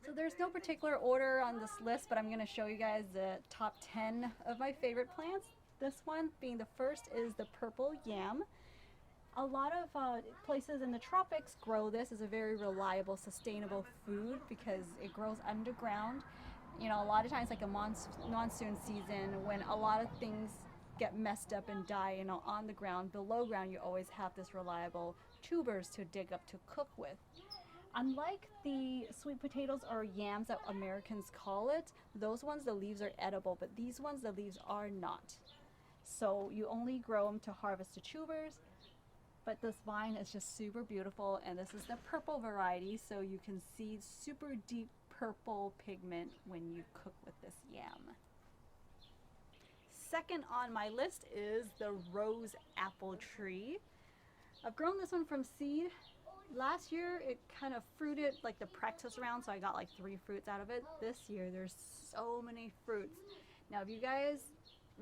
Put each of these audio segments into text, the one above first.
So there's no particular order on this list, but I'm going to show you guys the top 10 of my favorite plants. This one being the first is the purple yam. A lot of places in the tropics grow this as a very reliable, sustainable food because it grows underground. You know, a lot of times like a monsoon season when a lot of things get messed up and die, you know, on the ground, below ground, you always have this reliable tubers to dig up to cook with. Unlike the sweet potatoes or yams that Americans call it, those ones the leaves are edible, but these ones the leaves are not. So you only grow them to harvest the tubers, but this vine is just super beautiful, and this is the purple variety, so you can see super deep purple pigment when you cook with this yam. Second on my list is the rose apple tree. I've grown this one from seed. Last year it kind of fruited like the practice round, so I got like 3 fruits out of it. This year there's so many fruits. Now if you guys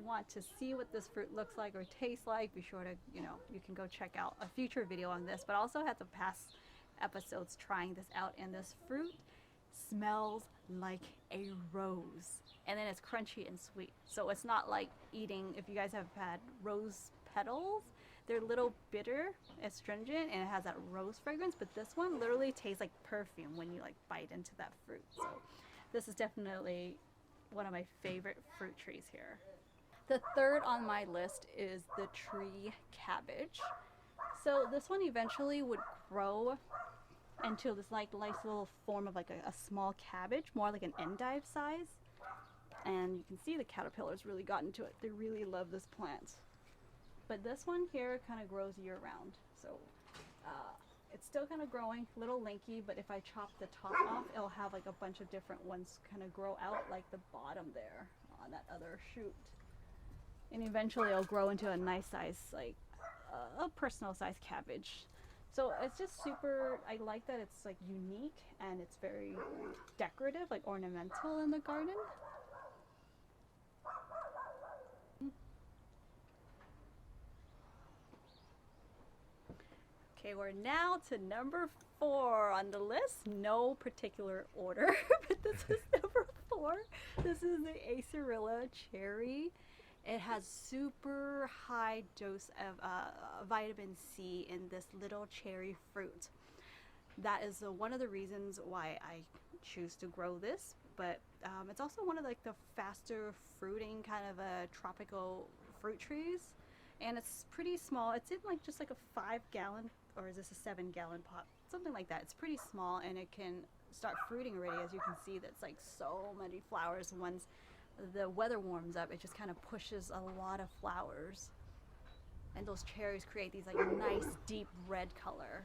want to see what this fruit looks like or tastes like, be sure to, you can go check out a future video on this, but I also had the past episodes trying this out, and this fruit smells like a rose, and then it's crunchy and sweet. So it's not like eating, if you guys have had rose petals, they're a little bitter, astringent, and it has that rose fragrance, but this one literally tastes like perfume when you like bite into that fruit. So this is definitely one of my favorite fruit trees here. The third on my list is the tree cabbage. So this one eventually would grow into this like nice little form of like a small cabbage, more like an endive size. And you can see the caterpillars really got into it. They really love this plant. But this one here kind of grows year round. So it's still kind of growing, a little lanky, but if I chop the top off, it'll have like a bunch of different ones kind of grow out like the bottom there on that other shoot. And eventually it'll grow into a nice size, like a personal size cabbage. So it's just super, I like that it's like unique and it's very decorative, like ornamental in the garden. Okay, we're now to number 4 on the list. No particular order, but this is number 4. This is the Acerola cherry. It has super high dose of vitamin C in this little cherry fruit. That is one of the reasons why I choose to grow this, but it's also one of like the faster fruiting kind of tropical fruit trees, and it's pretty small. It's in like just like a 5-gallon, or is this a 7-gallon pot? Something like that. It's pretty small, and it can start fruiting already. As you can see, that's like so many flowers. Once the weather warms up, it just kind of pushes a lot of flowers, and those cherries create these like nice deep red color.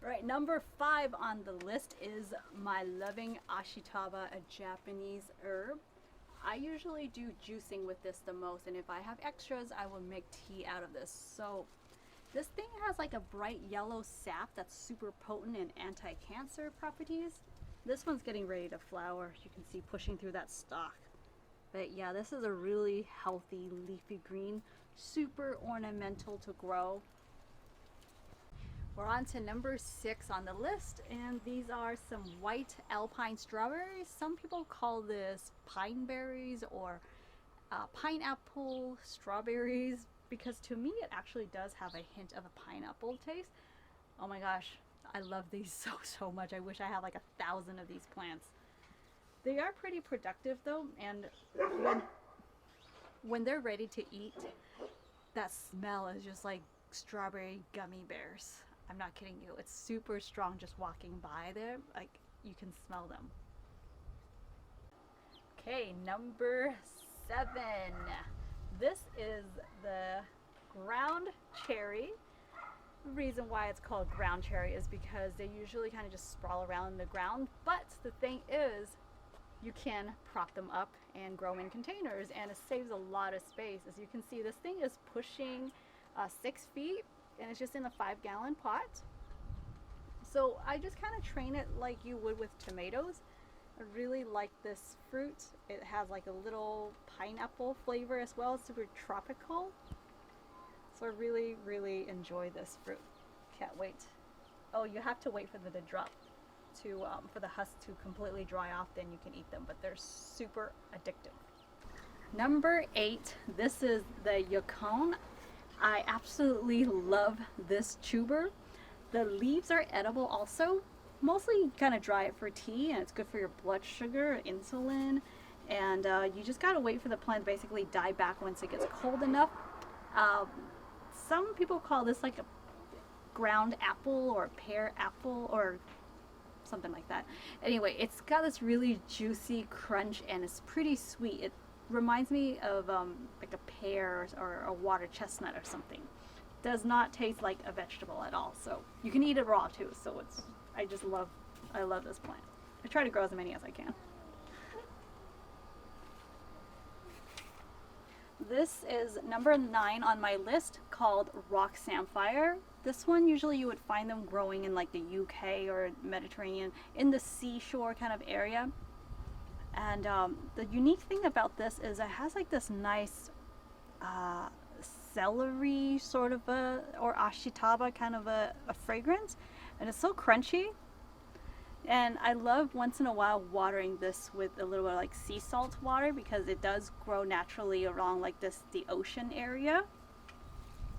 Right, number 5 on the list is my loving Ashitaba, a Japanese herb. I usually do juicing with this the most, and if I have extras, I will make tea out of this. So this thing has like a bright yellow sap that's super potent and anti-cancer properties. This one's getting ready to flower. You can see pushing through that stalk. But yeah, this is a really healthy leafy green, super ornamental to grow. We're on to number 6 on the list, and these are some white alpine strawberries. Some people call this pine berries or pineapple strawberries, because to me it actually does have a hint of a pineapple taste. Oh my gosh, I love these so much. I wish I had like 1,000 of these plants. They are pretty productive though, and when they're ready to eat, that smell is just like strawberry gummy bears. I'm not kidding you. It's super strong just walking by there. Like, you can smell them. Okay, number 7. This is the ground cherry. The reason why it's called ground cherry is because they usually kind of just sprawl around in the ground. But the thing is, you can prop them up and grow in containers, and it saves a lot of space. As you can see, this thing is pushing 6 feet, and it's just in a 5-gallon pot. So I just kind of train it like you would with tomatoes. I really like this fruit. It has like a little pineapple flavor as well. It's super tropical. So I really, really enjoy this fruit. Can't wait. Oh, you have to wait for them to drop to for the husk to completely dry off, then you can eat them, but they're super addictive. Number 8, this is the Yacon. I absolutely love this tuber. The leaves are edible also. Mostly kind of dry it for tea, and it's good for your blood sugar, insulin, and you just gotta wait for the plant to basically die back once it gets cold enough. Some people call this like a ground apple or pear apple or something like that. Anyway, it's got this really juicy crunch and it's pretty sweet. It reminds me of like a pear or a water chestnut or something. Does not taste like a vegetable at all. So you can eat it raw too. So I love this plant. I try to grow as many as I can. This is number 9 on my list, called rock samphire. This one, usually you would find them growing in like the UK or Mediterranean, in the seashore kind of area. And the unique thing about this is it has like this nice celery sort of or Ashitaba kind of a fragrance, and it's so crunchy. And I love once in a while watering this with a little bit of like sea salt water, because it does grow naturally along like the ocean area.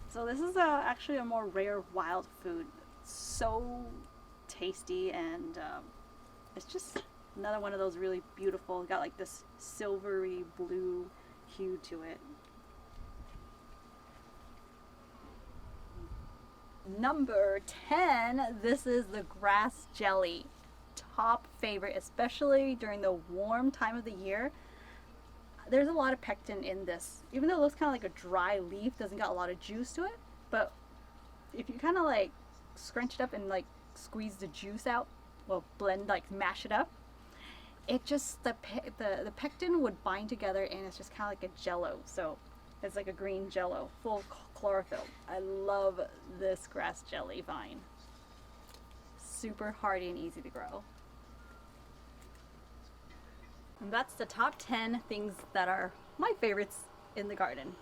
So this is actually a more rare wild food. It's so tasty, and it's just another one of those really beautiful, got like this silvery blue hue to it. Number 10, this is the grass jelly. Top favorite, especially during the warm time of the year. There's a lot of pectin in this. Even though it looks kind of like a dry leaf, doesn't got a lot of juice to it, but if you kind of like scrunch it up and like squeeze the juice out, well, blend, like mash it up, it just, the pectin would bind together, and it's just kind of like a jello. So it's like a green jello, full chlorophyll. I love this grass jelly vine. Super hardy and easy to grow. And that's the top 10 things that are my favorites in the garden.